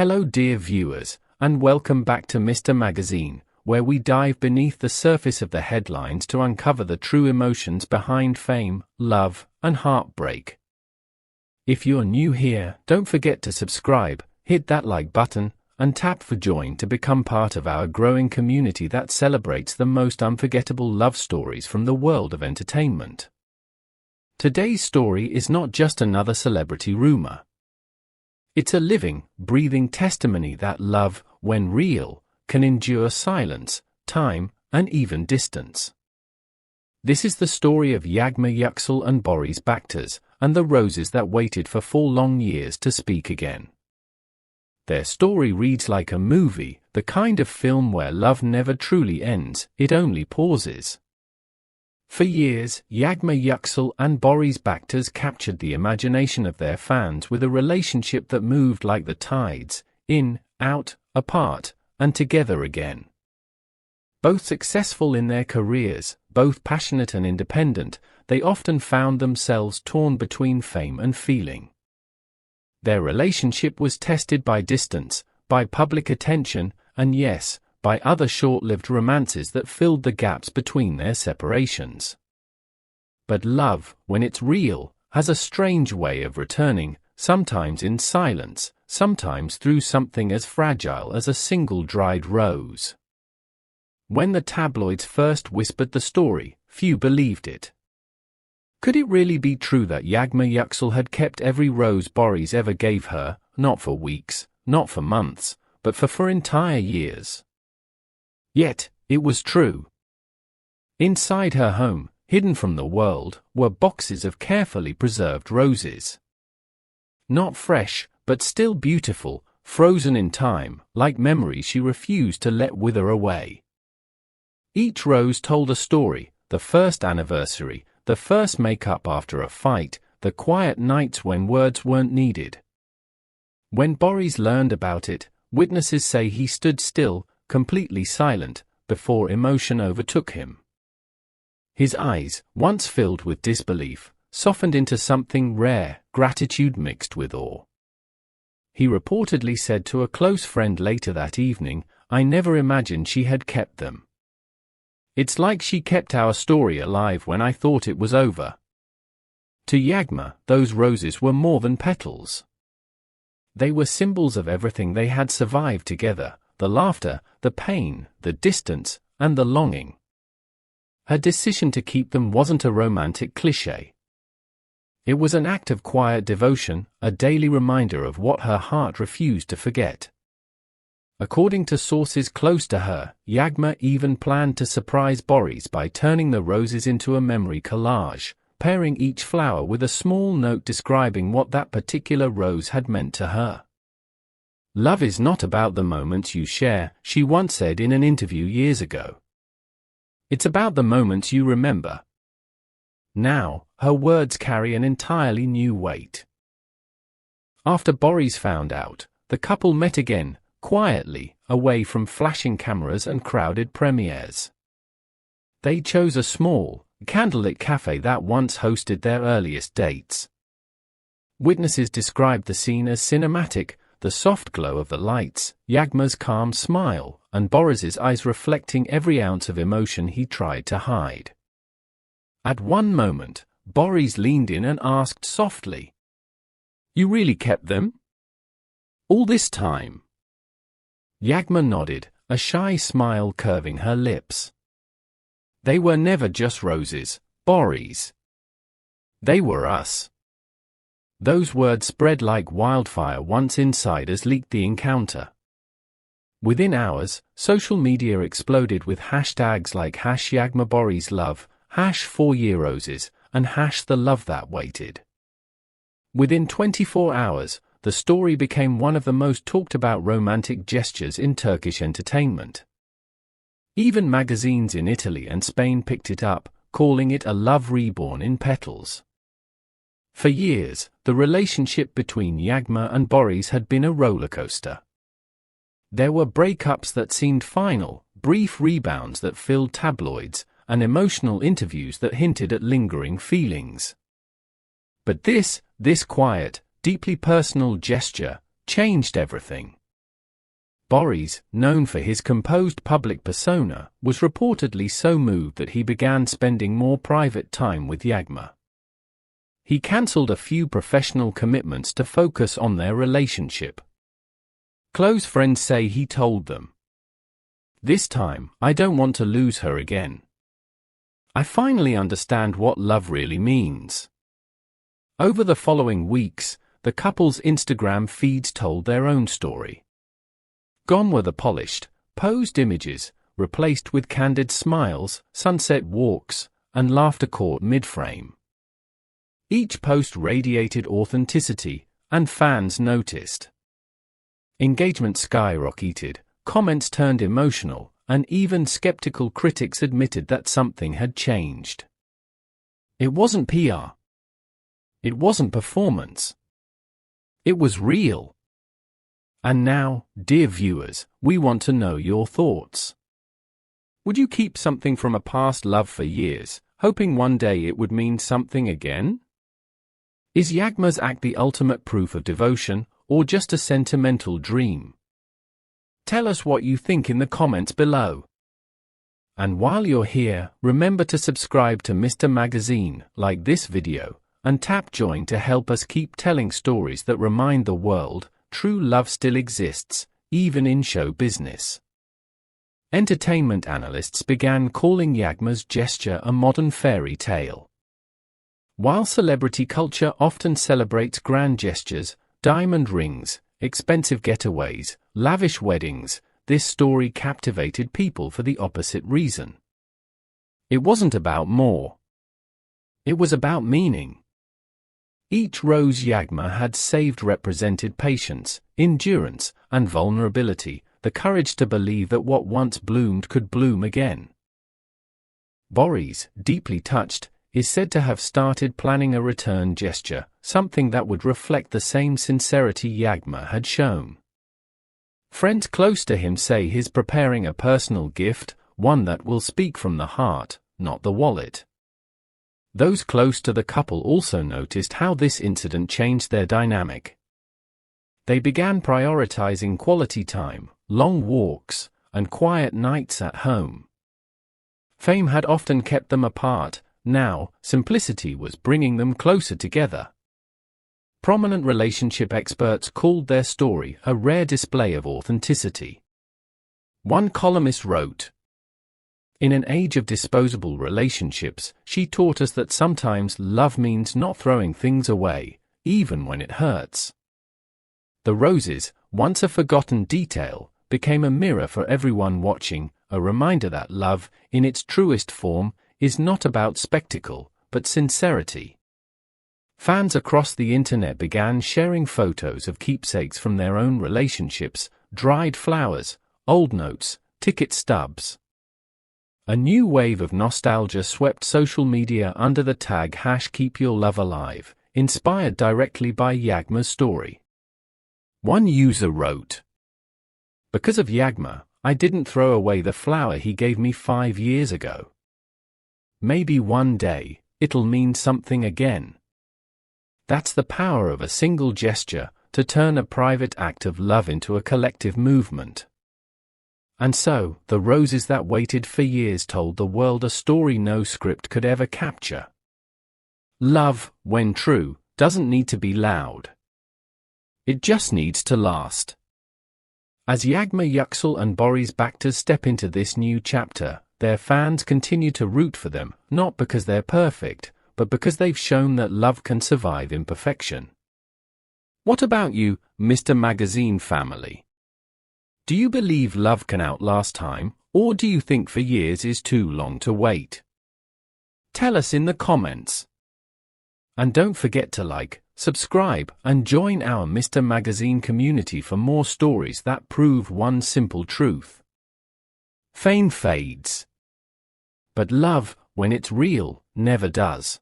Hello dear viewers, and welcome back to Mr. Magazine, where we dive beneath the surface of the headlines to uncover the true emotions behind fame, love, and heartbreak. If you're new here, don't forget to subscribe, hit that like button, and tap for join to become part of our growing community that celebrates the most unforgettable love stories from the world of entertainment. Today's story is not just another celebrity rumor. It's a living, breathing testimony that love, when real, can endure silence, time, and even distance. This is the story of Yağmur Yüksel and Boris Baktaş, and the roses that waited for 4 long years to speak again. Their story reads like a movie, the kind of film where love never truly ends, it only pauses. For years, Yağmur Yüksel and Boris Baktaş captured the imagination of their fans with a relationship that moved like the tides, in, out, apart, and together again. Both successful in their careers, both passionate and independent, they often found themselves torn between fame and feeling. Their relationship was tested by distance, by public attention, and yes, by other short-lived romances that filled the gaps between their separations. But love, when it's real, has a strange way of returning, sometimes in silence, sometimes through something as fragile as a single dried rose. When the tabloids first whispered the story, few believed it. Could it really be true that Yağmur Yüksel had kept every rose Boris ever gave her, not for weeks, not for months, but for entire years? Yet, it was true. Inside her home, hidden from the world, were boxes of carefully preserved roses. Not fresh, but still beautiful, frozen in time, like memories she refused to let wither away. Each rose told a story: the first anniversary, the first make-up after a fight, the quiet nights when words weren't needed. When Boris learned about it, witnesses say he stood still, completely silent, before emotion overtook him. His eyes, once filled with disbelief, softened into something rare, gratitude mixed with awe. He reportedly said to a close friend later that evening, "I never imagined she had kept them. It's like she kept our story alive when I thought it was over." To Yağmur, those roses were more than petals. They were symbols of everything they had survived together: the laughter, the pain, the distance, and the longing. Her decision to keep them wasn't a romantic cliché. It was an act of quiet devotion, a daily reminder of what her heart refused to forget. According to sources close to her, Yağmur even planned to surprise Boris by turning the roses into a memory collage, pairing each flower with a small note describing what that particular rose had meant to her. "Love is not about the moments you share," she once said in an interview years ago. "It's about the moments you remember." Now, her words carry an entirely new weight. After Boris found out, the couple met again, quietly, away from flashing cameras and crowded premieres. They chose a small, candlelit cafe that once hosted their earliest dates. Witnesses described the scene as cinematic: the soft glow of the lights, Yağmur's calm smile, and Boris's eyes reflecting every ounce of emotion he tried to hide. At one moment, Boris leaned in and asked softly, "You really kept them? All this time?" Yağmur nodded, a shy smile curving her lips. "They were never just roses, Boris. They were us." Those words spread like wildfire once insiders leaked the encounter. Within hours, social media exploded with hashtags like #YağmurBorisLove, #4YearRoses, and #The Love That Waited. Within 24 hours, the story became one of the most talked about romantic gestures in Turkish entertainment. Even magazines in Italy and Spain picked it up, calling it a love reborn in petals. For years, the relationship between Yağmur and Boris had been a rollercoaster. There were breakups that seemed final, brief rebounds that filled tabloids, and emotional interviews that hinted at lingering feelings. But this quiet, deeply personal gesture changed everything. Boris, known for his composed public persona, was reportedly so moved that he began spending more private time with Yağmur. He cancelled a few professional commitments to focus on their relationship. Close friends say he told them, "This time, I don't want to lose her again. I finally understand what love really means." Over the following weeks, the couple's Instagram feeds told their own story. Gone were the polished, posed images, replaced with candid smiles, sunset walks, and laughter caught mid-frame. Each post radiated authenticity, and fans noticed. Engagement skyrocketed, comments turned emotional, and even skeptical critics admitted that something had changed. It wasn't PR. It wasn't performance. It was real. And now, dear viewers, we want to know your thoughts. Would you keep something from a past love for years, hoping one day it would mean something again? Is Yağmur's act the ultimate proof of devotion, or just a sentimental dream? Tell us what you think in the comments below. And while you're here, remember to subscribe to Mr. Magazine, like this video, and tap join to help us keep telling stories that remind the world true love still exists, even in show business. Entertainment analysts began calling Yağmur's gesture a modern fairy tale. While celebrity culture often celebrates grand gestures, diamond rings, expensive getaways, lavish weddings, this story captivated people for the opposite reason. It wasn't about more. It was about meaning. Each rose Yağmur had saved represented patience, endurance, and vulnerability, the courage to believe that what once bloomed could bloom again. Boris, deeply touched, is said to have started planning a return gesture, something that would reflect the same sincerity Yağmur had shown. Friends close to him say he's preparing a personal gift, one that will speak from the heart, not the wallet. Those close to the couple also noticed how this incident changed their dynamic. They began prioritizing quality time, long walks, and quiet nights at home. Fame had often kept them apart, now, simplicity was bringing them closer together. Prominent relationship experts called their story a rare display of authenticity. One columnist wrote, "In an age of disposable relationships, she taught us that sometimes love means not throwing things away, even when it hurts." The roses, once a forgotten detail, became a mirror for everyone watching, a reminder that love, in its truest form, is not about spectacle, but sincerity. Fans across the internet began sharing photos of keepsakes from their own relationships, dried flowers, old notes, ticket stubs. A new wave of nostalgia swept social media under the tag #KeepYourLoveAlive, inspired directly by Yağmur's story. One user wrote, "Because of Yağmur, I didn't throw away the flower he gave me 5 years ago. Maybe one day, it'll mean something again." That's the power of a single gesture, to turn a private act of love into a collective movement. And so, the roses that waited for years told the world a story no script could ever capture. Love, when true, doesn't need to be loud. It just needs to last. As Yağmur Yüksel and Boris Baktaş step into this new chapter, their fans continue to root for them, not because they're perfect, but because they've shown that love can survive imperfection. What about you, Mr. Magazine family? Do you believe love can outlast time, or do you think for years is too long to wait? Tell us in the comments. And don't forget to like, subscribe, and join our Mr. Magazine community for more stories that prove one simple truth. Fame fades. But love, when it's real, never does.